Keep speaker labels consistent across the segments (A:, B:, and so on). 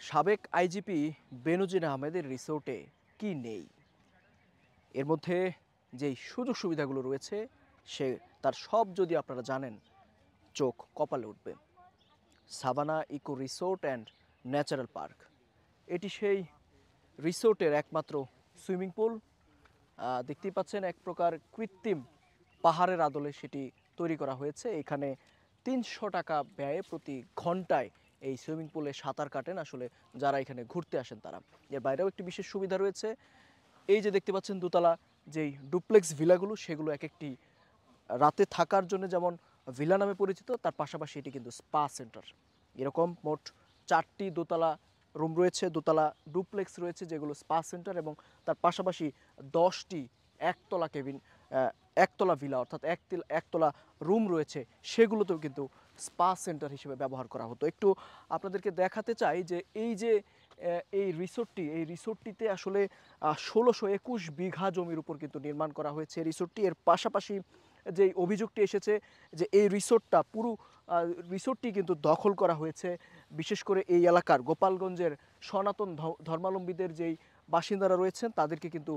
A: সাবেক আইজিপি বেনজির আহমেদের রিসোর্টে কি নেই? এর মধ্যে যেই সুযোগ সুবিধাগুলো রয়েছে সে তার সব যদি আপনারা জানেন, চোখ কপালে উঠবে। Savannah eco resort and natural park, এটি সেই রিসোর্টের একমাত্র সুইমিং পুল। দেখতেই পাচ্ছেন, এক প্রকার কৃত্রিম পাহাড়ের আদলে সেটি তৈরি করা হয়েছে। এখানে ৩০০ টাকা ব্যয়ে প্রতি ঘন্টায় এই সুইমিং পুলে সাঁতার কাটেন আসলে যারা এখানে ঘুরতে আসেন তারা। এর বাইরেও একটি বিশেষ সুবিধা রয়েছে। এই যে দেখতে পাচ্ছেন দোতলা যেই ডুপ্লেক্স ভিলাগুলো, সেগুলো এক একটি রাতে থাকার জন্য যেমন ভিলা নামে পরিচিত, তার পাশাপাশি এটি কিন্তু স্পা সেন্টার। এরকম মোট 4টি দোতলা রুম রয়েছে, দোতলা ডুপ্লেক্স রয়েছে যেগুলো স্পা সেন্টার, এবং তার পাশাপাশি 10টি একতলা কেবিন, একতলা ভিলা অর্থাৎ একতলা রুম রয়েছে, সেগুলোতেও কিন্তু স্পা সেন্টার হিসেবে ব্যবহার করা হতো। একটু আপনাদেরকে দেখাতে চাই যে এই রিসোর্টটিতে আসলে 1621 বিঘা জমির উপর কিন্তু নির্মাণ করা হয়েছে রিসোর্টটি। এর পাশাপাশি যেই অভিযোগটি এসেছে যে এই রিসোর্টটি কিন্তু দখল করা হয়েছে, বিশেষ করে এই এলাকার গোপালগঞ্জের সনাতন ধর্মাবলম্বীদের যেই বাসিন্দারা রয়েছেন তাদেরকে কিন্তু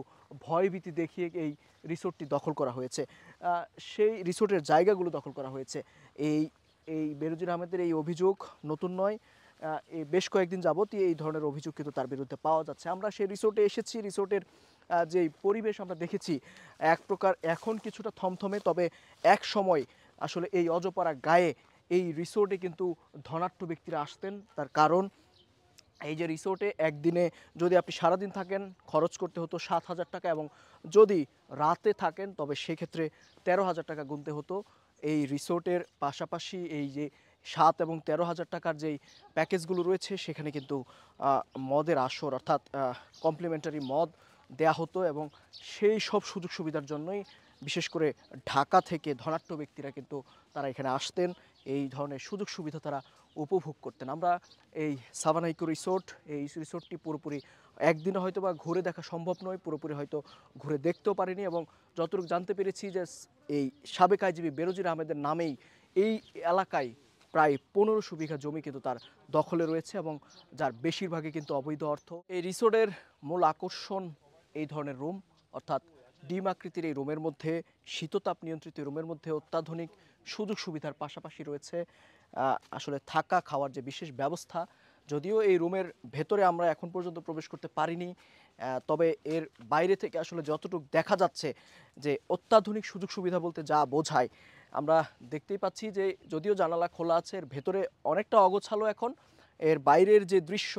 A: ভয়ভীতি দেখিয়ে এই রিসোর্টটি দখল করা হয়েছে। সেই রিসোর্টের জায়গাগুলো দখল করা হয়েছে। এই এই বেনজির আহমেদের এই অভিযোগ নতুন নয়। এই বেশ কয়েকদিন যাবতই এই ধরনের অভিযোগ কিন্তু তার বিরুদ্ধে পাওয়া যাচ্ছে। আমরা সেই রিসোর্টে এসেছি, রিসোর্টের যেই পরিবেশ আমরা দেখেছি এক প্রকার এখন কিছুটা থমথমে, তবে এক সময় আসলে এই অজপাড়া গায়ে এই রিসোর্টে কিন্তু ধনাঢ্য ব্যক্তিরা আসতেন। তার কারণ এই যে রিসোর্টে একদিনে যদি আপনি সারাদিন থাকেন খরচ করতে হতো 7,000 টাকা, এবং যদি রাতে থাকেন তবে সেক্ষেত্রে 13,000 টাকা গুনতে হতো। এই রিসোর্টের পাশাপাশি এই যে 7 এবং 13,000 টাকার যেই প্যাকেজগুলো রয়েছে সেখানে কিন্তু মদের আসর অর্থাৎ কমপ্লিমেন্টারি মদ দেয়া হতো, এবং সেই সব সুযোগ সুবিধার জন্যই বিশেষ করে ঢাকা থেকে ধনাঢ্য ব্যক্তিরা কিন্তু তারা এখানে আসতেন, এই ধরনের সুযোগ সুবিধা তারা উপভোগ করতেন। আমরা এই সাভানা ইকো রিসোর্ট, এই রিসোর্টটি পুরোপুরি একদিনে হয়তো বা ঘুরে দেখা সম্ভব নয়, পুরোপুরি হয়তো ঘুরে দেখতেও পারিনি, এবং যতটুকু জানতে পেরেছি যে এই সাবেক আইজিপি বেনজির আহমেদের নামেই এই এলাকায় প্রায় 1500 বিঘা জমি কিন্তু তার দখলে রয়েছে, এবং যার বেশিরভাগই কিন্তু অবৈধ অর্থ। এই রিসোর্টের মূল আকর্ষণ এই ধরনের রুম, অর্থাৎ ডিম আকৃতির এই রুমের মধ্যে, শীততাপ নিয়ন্ত্রিত রুমের মধ্যে অত্যাধুনিক সুযোগ সুবিধার পাশাপাশি রয়েছে আসলে থাকা খাওয়ার যে বিশেষ ব্যবস্থা। যদিও এই রুমের ভেতরে আমরা এখন পর্যন্ত প্রবেশ করতে পারিনি, তবে এর বাইরে থেকে আসলে যতটুকু দেখা যাচ্ছে যে অত্যাধুনিক সুযোগ সুবিধা বলতে যা বোঝায় আমরা দেখতেই পাচ্ছি যে যদিও জানালা খোলা আছে, এর ভেতরে অনেকটা অগোছালো এখন। এর বাইরের যে দৃশ্য,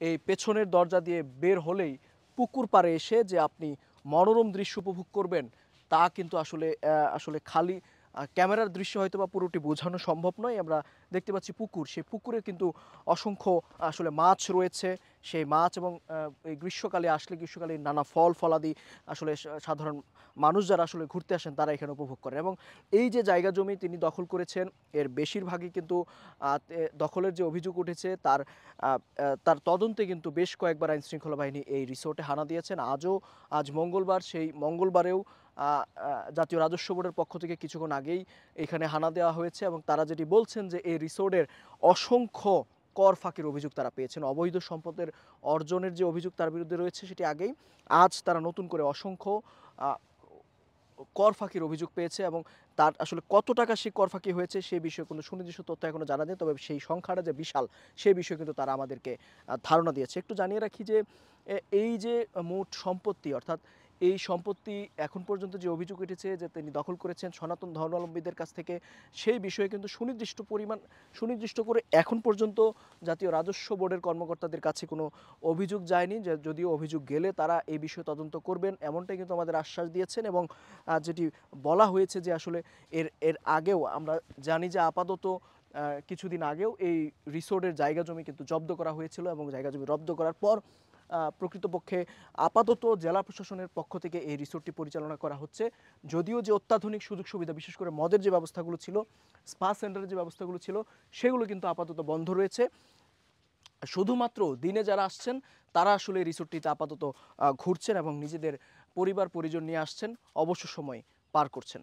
A: এই পেছনের দরজা দিয়ে বের হলেই পুকুর পাড়ে এসে যে আপনি মনোরম দৃশ্য উপভোগ করবেন তা কিন্তু আসলে খালি ক্যামেরার দৃশ্য হয়তো বা পুরোটি বোঝানো সম্ভব নয়। আমরা দেখতে পাচ্ছি পুকুর, সেই পুকুরে কিন্তু অসংখ্য আসলে মাছ রয়েছে। সেই মাছ এবং এই গ্রীষ্মকালে নানা ফল ফলাদি আসলে সাধারণ মানুষ যারা আসলে ঘুরতে আসেন তারা এখানে উপভোগ করেন। এবং এই যে জায়গা জমি তিনি দখল করেছেন এর বেশিরভাগই কিন্তু দখলের যে অভিযোগ উঠেছে তার তদন্তে কিন্তু বেশ কয়েকবার আইনশৃঙ্খলা বাহিনী এই রিসোর্টে হানা দিয়েছেন। আজ মঙ্গলবার, সেই মঙ্গলবারেও জাতীয় রাজস্ব বোর্ডের পক্ষ থেকে কিছুক্ষণ আগেই এখানে হানা দেওয়া হয়েছে, এবং তারা যেটি বলছেন যে এই রিসোর্টের অসংখ্য কর ফাঁকির অভিযোগ তারা পেয়েছেন। অবৈধ সম্পদের অর্জনের যে অভিযোগ তার বিরুদ্ধে রয়েছে সেটি আগেই, আজ তারা নতুন করে অসংখ্য কর ফাঁকির অভিযোগ পেয়েছে, এবং তার আসলে কত টাকা সেই কর ফাঁকি হয়েছে সে বিষয়ে কোনো সুনির্দিষ্ট তথ্য এখনো জানা নেই, তবে সেই সংখ্যাটা যে বিশাল সে বিষয়ে কিন্তু তারা আমাদেরকে ধারণা দিয়েছে। একটু জানিয়ে রাখি যে এই যে মোট সম্পত্তি, অর্থাৎ এই সম্পত্তি এখন পর্যন্ত যে অভিযোগ উঠেছে যে তিনি দখল করেছেন সনাতন ধর্মাবলম্বীদের কাছ থেকে, সেই বিষয়ে কিন্তু সুনির্দিষ্ট করে এখন পর্যন্ত জাতীয় রাজস্ব বোর্ডের কর্মকর্তাদের কাছে কোনো অভিযোগ যায়নি। যে যদিও অভিযোগ গেলে তারা এই বিষয়ে তদন্ত করবেন এমনটাই কিন্তু আমাদের আশ্বাস দিয়েছেন। এবং যেটি বলা হয়েছে যে আসলে এর আগেও আমরা জানি যে আপাতত কিছুদিন আগেও এই রিসোর্টের জায়গা জমি কিন্তু জব্দ করা হয়েছিল, এবং জায়গা জমি জব্দ করার পর প্রকৃতপক্ষে আপাতত জেলা প্রশাসনের পক্ষ থেকে এই রিসোর্টটি পরিচালনা করা হচ্ছে। যদিও যে অত্যাধুনিক সুযোগ সুবিধা, বিশেষ করে মদের যে ব্যবস্থাগুলো ছিল, স্পা সেন্টারের যে ব্যবস্থাগুলো ছিল, সেগুলো কিন্তু আপাতত বন্ধ রয়েছে। শুধুমাত্র দিনে যারা আসছেন তারা আসলে রিসোর্টটিতে আপাতত ঘুরছেন এবং নিজেদের পরিবার পরিজন নিয়ে আসছেন, অবসর সময় পার করছেন।